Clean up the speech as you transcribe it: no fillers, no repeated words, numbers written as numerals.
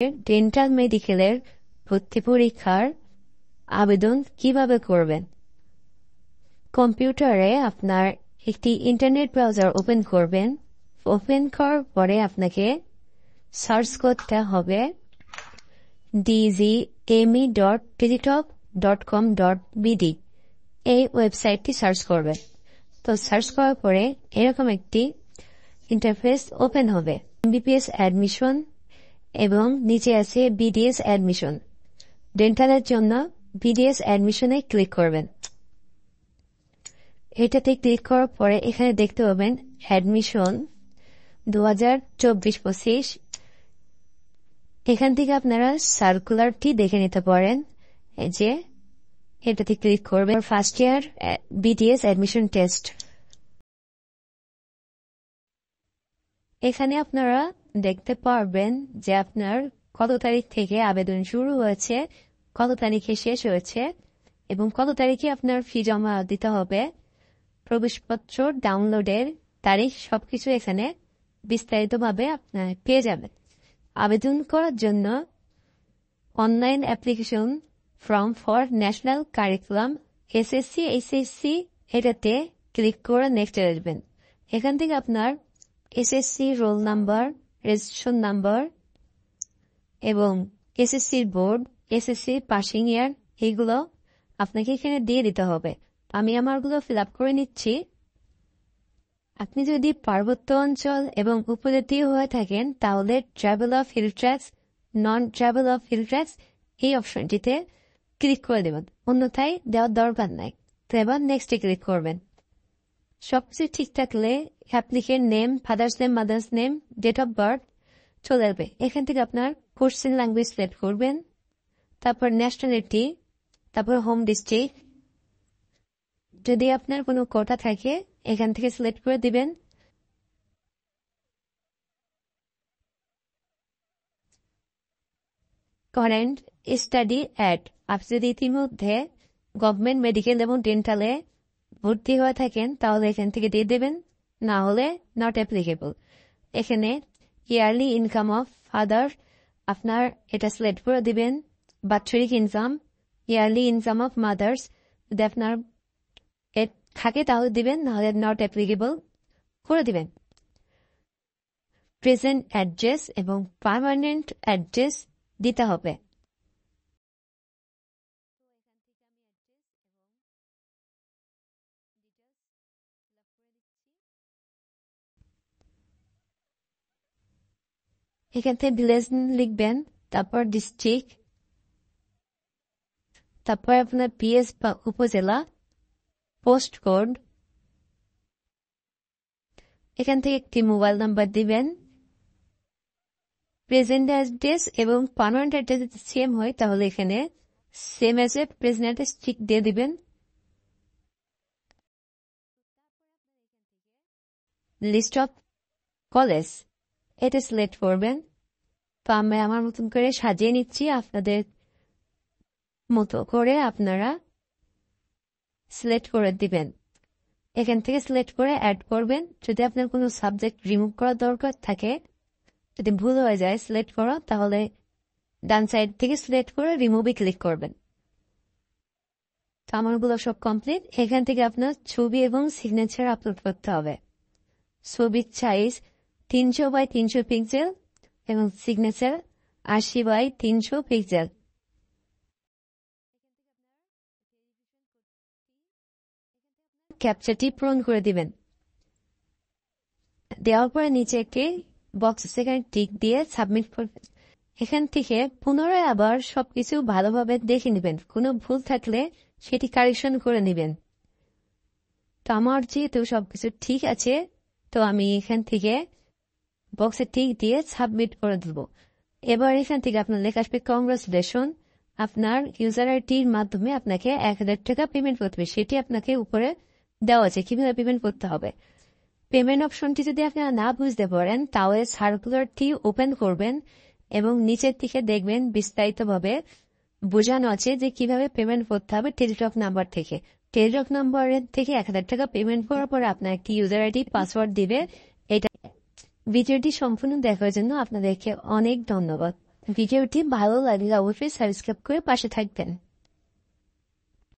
Dental মেডিকেলের ভর্তি পরীক্ষার আবেদন কিভাবে করবেন। কম্পিউটারে আপনার একটি ইন্টারনেট ব্রাউজার ওপেন করবেন। ওপেন করার পরে আপনাকে সার্চ করতে হবে dgme.digitop.com.bd এই ওয়েবসাইটটি সার্চ করবেন। তো সার্চ করার পরে এরকম একটি ইন্টারফেস ওপেন হবে। এমবিবিএস অ্যাডমিশন এবং নিচে আছে বিডিএস অ্যাডমিশন। ডেন্টালের জন্য বিডিএস অ্যাডমিশনে ক্লিক করবেন। এটাতে ক্লিক করার পরে এখানে দেখতে পাবেন অ্যাডমিশন 2024-25। এখান থেকে আপনারা সার্কুলারটি দেখে নিতে পারেন। যে এটাতে ক্লিক করবেন first year BDS admission test. এখানে আপনারা দেখতে পারবেন যে আপনার কত তারিখ থেকে আবেদন শুরু হয়েছে, কত তারিখে শেষ হয়েছে এবং কত তারিখে আপনার ফি জমা দিতে হবে, প্রবেশপত্র ডাউনলোডের তারিখ সবকিছু এখানে বিস্তারিতভাবে আপনার পেয়ে যাবেন। আবেদন করার জন্য online application form for national curriculum SSC HSC এটাতে ক্লিক করে নেক্সটে আসবেন। এখান থেকে আপনার SSC roll number, registration number এবং এসএসসির বোর্ড, এসএসসি পাসিং ইয়ার এইগুলো আপনাকে এখানে দিয়ে দিতে হবে। আমি আমারগুলো ফিল আপ করে নিচ্ছি। আপনি যদি পার্বত্য অঞ্চল এবং উপজাতীয় হয়ে থাকেন তাহলে travel of hill tracks, non travel of hill tracks এই অপশনটিতে ক্লিক করে দেবেন, অন্যথায় দেওয়ার দরকার নাই। তো এবার নেক্সটে ক্লিক করবেন। সবকিছু ঠিক থাকলে applicant name, father's name, mother's name, date of birth চলে যাবে। এখান থেকে আপনার কোশ্চেন ল্যাঙ্গুয়েজ সিলেক্ট করবেন, তারপর ন্যাশনালিটি, তারপর হোম ডিস্ট্রিক্ট। যদি আপনার কোনো কোটা থাকে এখান থেকে সিলেক্ট করে দিবেন। কারেন্ট স্টাডি অ্যাট, আপনি যদি ইতিমধ্যে গভর্নমেন্ট মেডিকেল এবং ডেন্টালে ভর্তি হয়ে থাকেন তাহলে এখান থেকে দিয়ে দেবেন, না হলে নট অ্যাপ্লিকেবল। এখানে ইয়ারলি ইনকাম অফ ফাদার আপনার এটা সিলেক্ট করে দিবেন। বাৎসরিক income, yearly income of mother's যদি আপনার থাকে তাহলে দিবেন, নাহলে নট অ্যাপ্লিকেবল করে দিবেন। প্রেজেন্ট অ্যাড্রেস এবং পার্মানেন্ট অ্যাড্রেস দিতে হবে। এখান থেকে ভিলেজ লিখবেন, তারপর ডিস্ট্রিক্ট, তারপর আপনার পিএস বা উপজেলা, পোস্ট কোড। এখান থেকে একটি মোবাইল নাম্বার দিবেন। প্রেজেন্ট অ্যাড্রেস এবং পার্মানেন্ট অ্যাড্রেস যদি সেম হয় তাহলে এখানে same as a present address ঠিক দিয়ে দিবেন। লিস্ট অফ কলেজ এটা সিলেক্ট করবেন। তো আমি আমার মতন করে সাজিয়ে নিচ্ছি, আপনাদের মতো করে আপনারা সিলেক্ট করে দিবেন। এখান থেকে সিলেক্ট করে অ্যাড করবেন। যদি আপনার কোনো সাবজেক্ট রিমুভ করার দরকার থাকে, যদি ভুল হয়ে যায় সিলেক্ট করা, তাহলে ডান সাইড থেকে সিলেক্ট করে রিমুভে ক্লিক করবেন। তো আমারগুলো সব কমপ্লিট। এখান থেকে আপনার ছবি এবং সিগনেচার আপলোড করতে হবে। ছবির সাইজ 300x300 পিক্সেল এবং সিগনেচার 80x300 পিক্সেল। ক্যাপচারটি পূরণ করে দিবেন। দেওয়ার পরে নিচে একটি বক্স সেখানে টিক দিয়ে সাবমিট করবেন। এখান থেকে পুনরায় আবার সবকিছু ভালোভাবে দেখে নেবেন, কোনো ভুল থাকলে সেটি কারেকশন করে নেবেন। তো আমার যেহেতু সবকিছু ঠিক আছে, তো আমি এখান থেকে বক্সে টিক দিয়ে সাবমিট করে দেব। এবার এখান থেকে আপনার লেখা আসবে কংগ্রাচুলেশন, আপনার ইউজার আইডির মাধ্যমে আপনাকে 1000 টাকা পেমেন্ট করতে হবে। সেটি আপনাকে উপরে দেওয়া আছে কিভাবে পেমেন্ট করতে হবে। পেমেন্ট অপশনটি যদি আপনারা না বুঝতে পারেন তাহলে সার্কুলারটি ওপেন করবেন এবং নিচের দিকে দেখবেন বিস্তারিতভাবে বোঝানো আছে যে কিভাবে পেমেন্ট করতে হবে টেলিটক নাম্বার থেকে। টেলিটক নাম্বারের থেকে 1000 টাকা পেমেন্ট করার পরে আপনার একটি ইউজার আইডি পাসওয়ার্ড দিবে। এটা ভিডিওটি সম্পূর্ণ দেখার জন্য আপনাদেরকে অনেক ধন্যবাদ। ভিডিওটি ভালো লাগলে অবশ্যই সাবস্ক্রাইব করে পাশে থাকবেন।